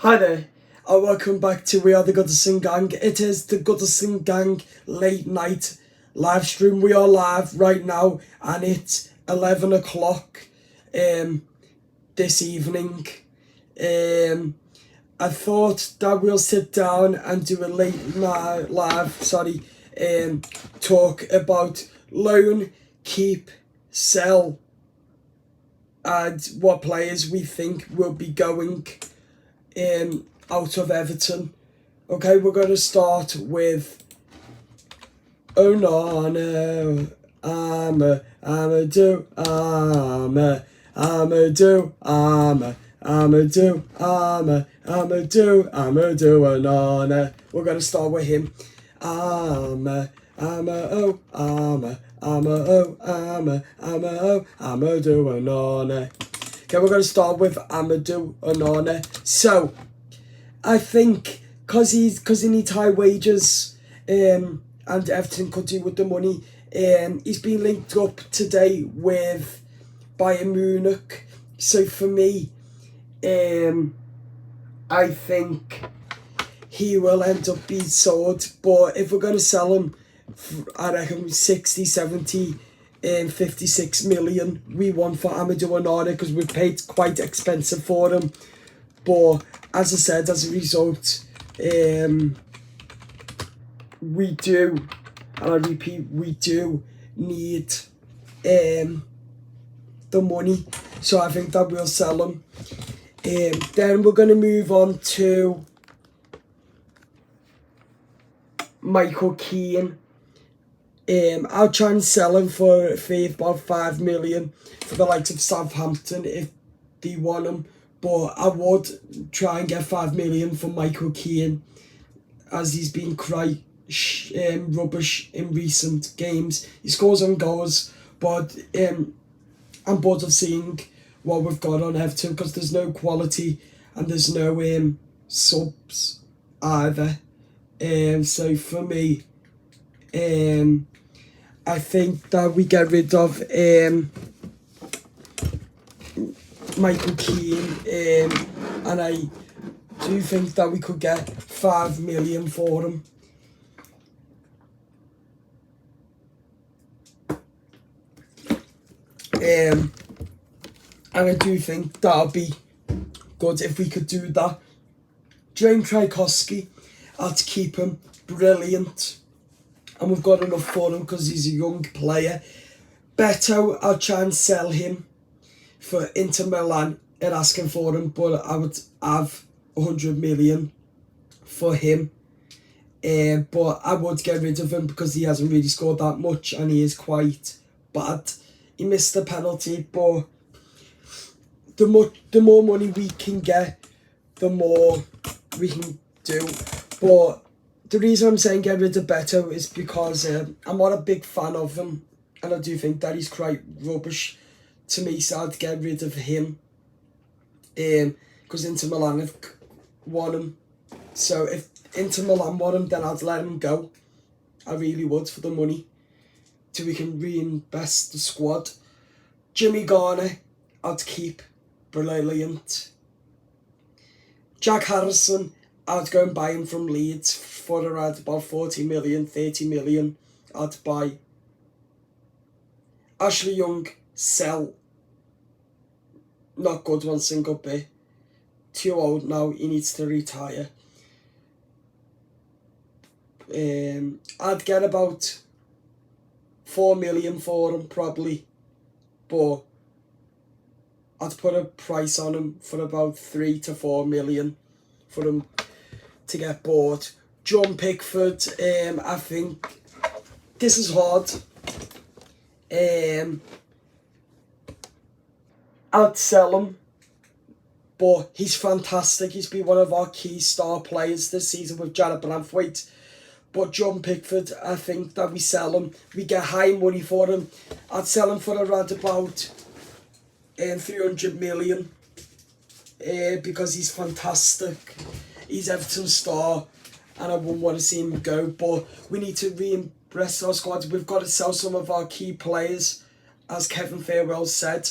Hi there, and welcome back to We Are the Goodison Gang. It is the Goodison Gang late night live stream. We are live right now, and it's 11 o'clock this evening. I thought that we'll sit down and do a late night live, talk about loan, keep, sell, and what players we think will be going out of Everton. Okay, we're going to start with Onana, Amadou, Onana. We're going to start with him. Amadou, Onana. Okay, we're going to start with Amadou Onana. So, I think because he needs high wages, and Everton could do with the money. He's been linked up today with Bayern Munich. So for me, I think he will end up being sold. But if we're going to sell him, I reckon 60, 70, 56 million we want for Amadou Onana, because we've paid quite expensive for him. But as I said, as a result, we do, and I repeat, we do need the money. So I think that we'll sell him. Then we're going to move on to Michael Keane. I'll try and sell him for about 5 million for the likes of Southampton if they want him. But I would try and get 5 million for Michael Keane, as he's been quite rubbish in recent games. He scores on goals, but I'm bored of seeing what we've got on Everton, because there's no quality and there's no subs either. So for me, I think that we get rid of Michael Keane, and I do think that we could get 5 million for him. And I do think that'll be good if we could do that. James Tchaikovsky, I'd keep him, brilliant. And we've got enough for him because he's a young player. Beto, I'll try and sell him for Inter Milan and asking for him, but I would have 100 million for him. But I would get rid of him because he hasn't really scored that much and he is quite bad. He missed the penalty, but the more money we can get, the more we can do. But the reason I'm saying get rid of Beto is because I'm not a big fan of him, and I do think that he's quite rubbish to me, so I'd get rid of him. Because Inter Milan have won him. So if Inter Milan want him, then I'd let him go. I really would, for the money, so we can reinvest the squad. Jimmy Garner, I'd keep, brilliant. Jack Harrison, I'd go and buy him from Leeds for around about 40 million, 30 million. I'd buy. Ashley Young, sell. Not good one single bit. Too old now, he needs to retire. I'd get about 4 million for him probably, but I'd put a price on him for about 3 to 4 million for him to get bought. John Pickford, I think this is hard. I'd sell him, but he's fantastic. He's been one of our key star players this season with Jared Branthwaite. But John Pickford, I think that we sell him. We get high money for him. I'd sell him for around about 300 million because he's fantastic. He's Everton's star, and I wouldn't want to see him go. But we need to reinvest our squad. We've got to sell some of our key players, as Kevin Fairwell said.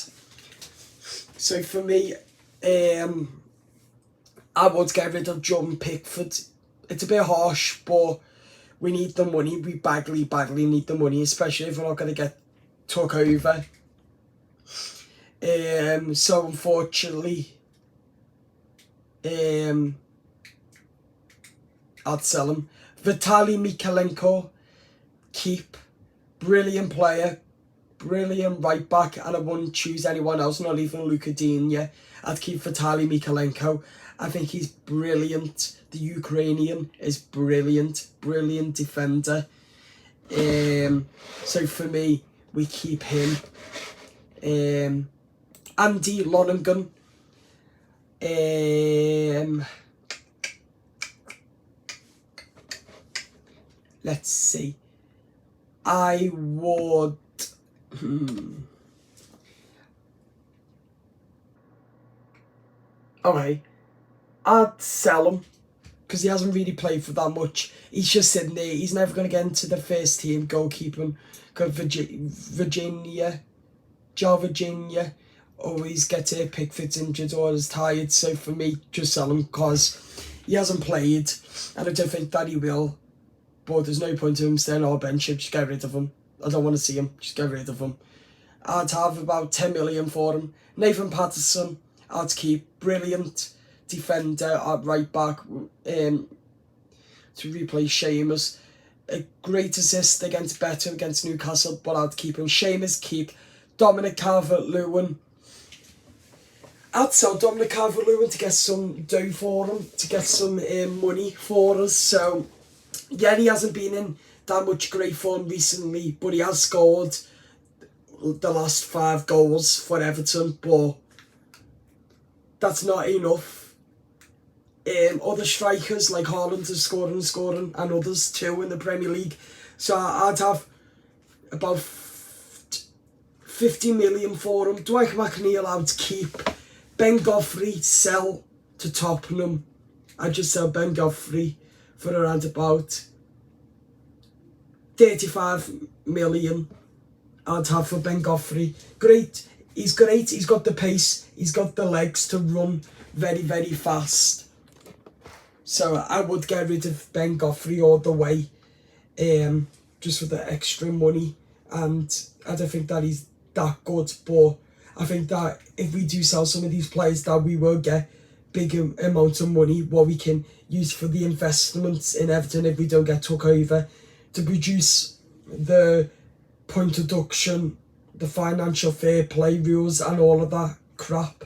So for me, I would get rid of Jordan Pickford. It's a bit harsh, but we need the money. We badly need the money, especially if we're not going to get took over. So unfortunately, I'd sell him. Vitaly Mikalenko, keep. Brilliant player, brilliant right back, and I wouldn't choose anyone else, not even Luka Digne. I'd keep Vitaly Mikalenko. I think he's brilliant. The Ukrainian is brilliant defender. So for me, we keep him. Andy Lonergan. Let's see. I would. Okay, I'd sell him because he hasn't really played for that much. He's just sitting there. He's never going to get into the first team goalkeeping. Got Virginia, always gets here. Pickford's injured or is tired. So for me, just sell him because he hasn't played, and I don't think that he will. But there's no point in him staying on our bench. Just get rid of him. I don't want to see him. Just get rid of him. I'd have about 10 million for him. Nathan Patterson, I'd keep. Brilliant defender at right back to replace Seamus. A great assist against Beto against Newcastle, but I'd keep him. Seamus, keep. Dominic Calvert-Lewin. I'd sell Dominic Calvert-Lewin to get some dough for him, to get some money for us. So, yeah, he hasn't been in that much great form recently, but he has scored the last 5 goals for Everton, but that's not enough. Other strikers like Haaland is scoring, and others too in the Premier League. So I'd have about 50 million for him. Dwight McNeil I would keep. Ben Godfrey, sell to Tottenham. I'd just sell Ben Godfrey for around about 35 million. I'd have for Ben Godfrey. Great. He's great. He's got the pace. He's got the legs to run very, very fast. So I would get rid of Ben Godfrey all the way, just for the extra money. And I don't think that he's that good. But I think that if we do sell some of these players, that we will get big amounts of money, what we can use for the investments in Everton if we don't get took over, to produce the point deduction, the financial fair play rules and all of that crap.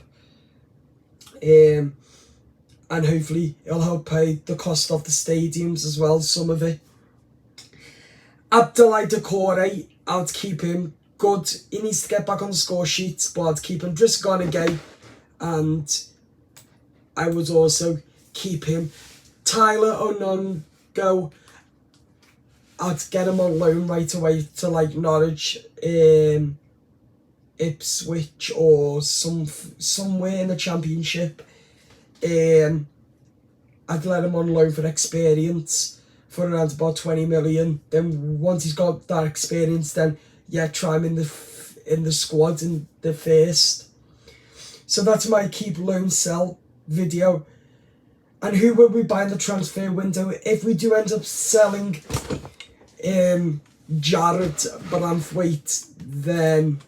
And hopefully it'll help pay the cost of the stadiums as well, some of it. Abdoulaye Doucouré, I'd keep him. Good. He needs to get back on the score sheet, but I'd keep him. Driscoll and I would also keep him. Tyler Onongo, I'd get him on loan right away to like Norwich, Ipswich or somewhere in the Championship. I'd let him on loan for experience for around about 20 million. Then once he's got that experience, then yeah, try him in the squad in the first. So that's my keep, loan, sell video. And who will we buy in the transfer window? If we do end up selling Jared Branthwaite, then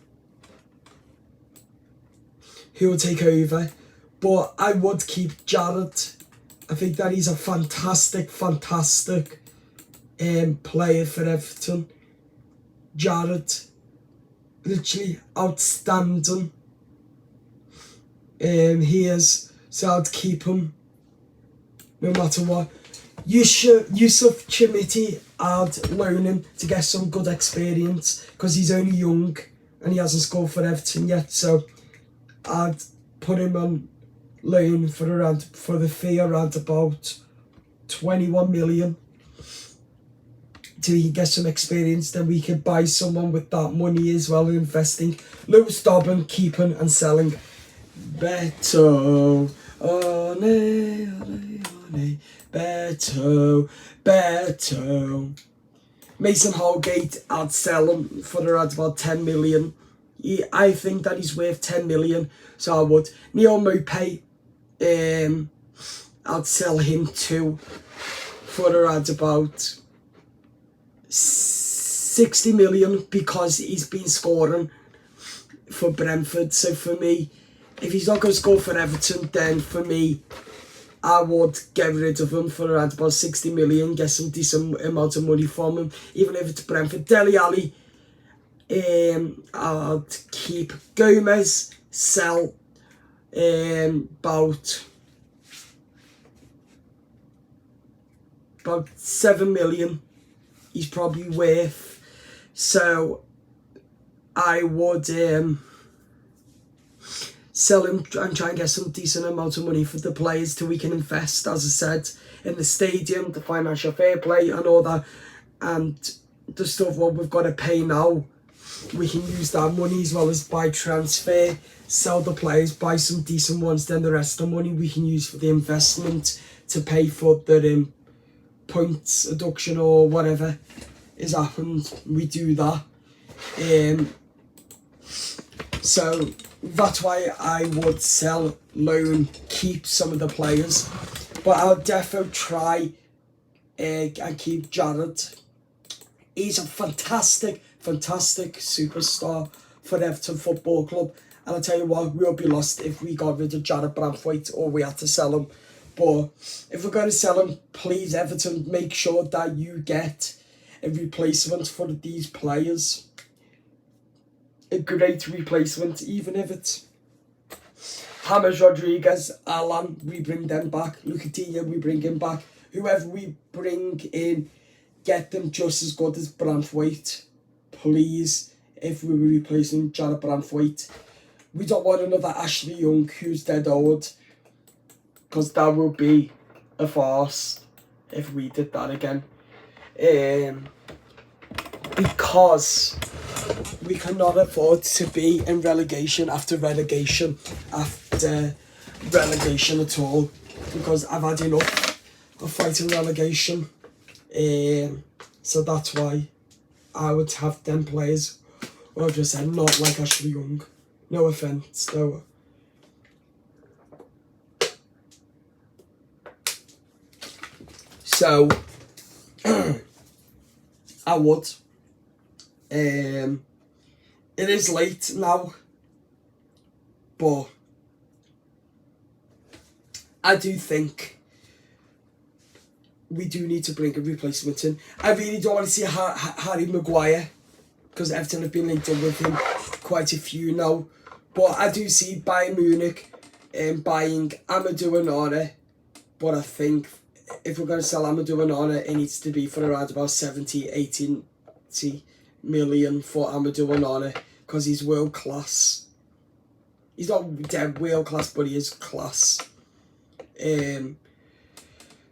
who will take over? But I would keep Jared. I think that he's a fantastic player for Everton. Jared, literally outstanding. He is, so I'd keep him no matter what. Yusuf Chimiti, I'd loan him to get some good experience because he's only young and he hasn't scored for Everton yet. So I'd put him on loan for the fee around about 21 million. Till he gets some experience, then we could buy someone with that money as well, investing. Lewis Dobbin, keeping and selling. Beto, ole, ole, ole, Beto. Mason Holgate, I'd sell him for around about 10 million. I think that he's worth 10 million, so I would. Neil Maupay, I'd sell him to for around about 60 million because he's been scoring for Brentford. So for me, if he's not going to score for Everton, then for me, I would get rid of him for around about 60 million, get some decent amount of money from him, even if it's Brentford. Dele Alli, I'd keep. Gomez, sell about 7 million. He's probably worth. So I would sell him and try and get some decent amount of money for the players till we can invest, as I said, in the stadium, the financial fair play and all that, and the stuff what we've got to pay now. We can use that money as well as buy transfer, sell the players, buy some decent ones, then the rest of the money we can use for the investment to pay for the points deduction or whatever is happened. We do that. So that's why I would sell, loan, keep some of the players. But I'll definitely try and keep Jared. He's a fantastic superstar for Everton Football Club. And I'll tell you what, we'll be lost if we got rid of Jared Branthwaite or we had to sell him. But if we're going to sell him, please, Everton, make sure that you get a replacement for these players. A great replacement, even if it's James Rodriguez, Alan, we bring them back. Lucatinha, we bring him back. Whoever we bring in, get them just as good as Branthwaite. Please, if we were replacing Jared Branthwaite. We don't want another Ashley Young who's dead old, because that would be a farce if we did that again. Because we cannot afford to be in relegation after relegation at all, because I've had enough of fighting relegation. So that's why I would have them players, well, just said, not like Ashley Young. No offence, no. So I would. It is late now, but I do think we do need to bring a replacement in. I really don't want to see Harry Maguire, because Everton have been linked up with him quite a few now. But I do see Bayern Munich buying Amadou Onana. But I think if we're going to sell Amadou Onana, it needs to be for around about 70, 80 million for Amadou Onana, because he's world class. He's not dead world class, but he is class.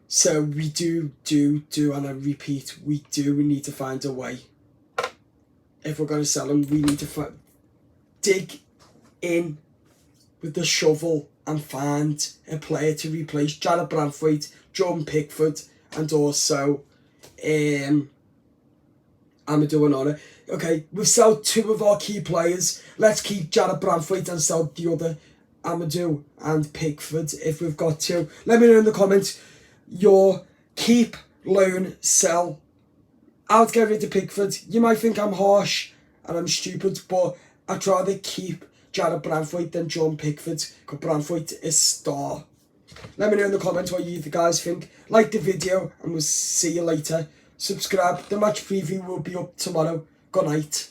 So we do, and I repeat, we need to find a way. If we're going to sell him, we need to dig in with the shovel and find a player to replace Jared Branthwaite, Jordan Pickford, and also Amadou Onana. Okay, we've sold two of our key players. Let's keep Jared Branthwaite and sell the other, Amadou and Pickford, if we've got to. Let me know in the comments your keep, loan, sell. I'll get rid of Pickford. You might think I'm harsh and I'm stupid, but I'd rather keep Jared Branthwaite than John Pickford, because Branthwaite is star. Let me know in the comments what you guys think. Like the video and we'll see you later. Subscribe. The match preview will be up tomorrow. Good night.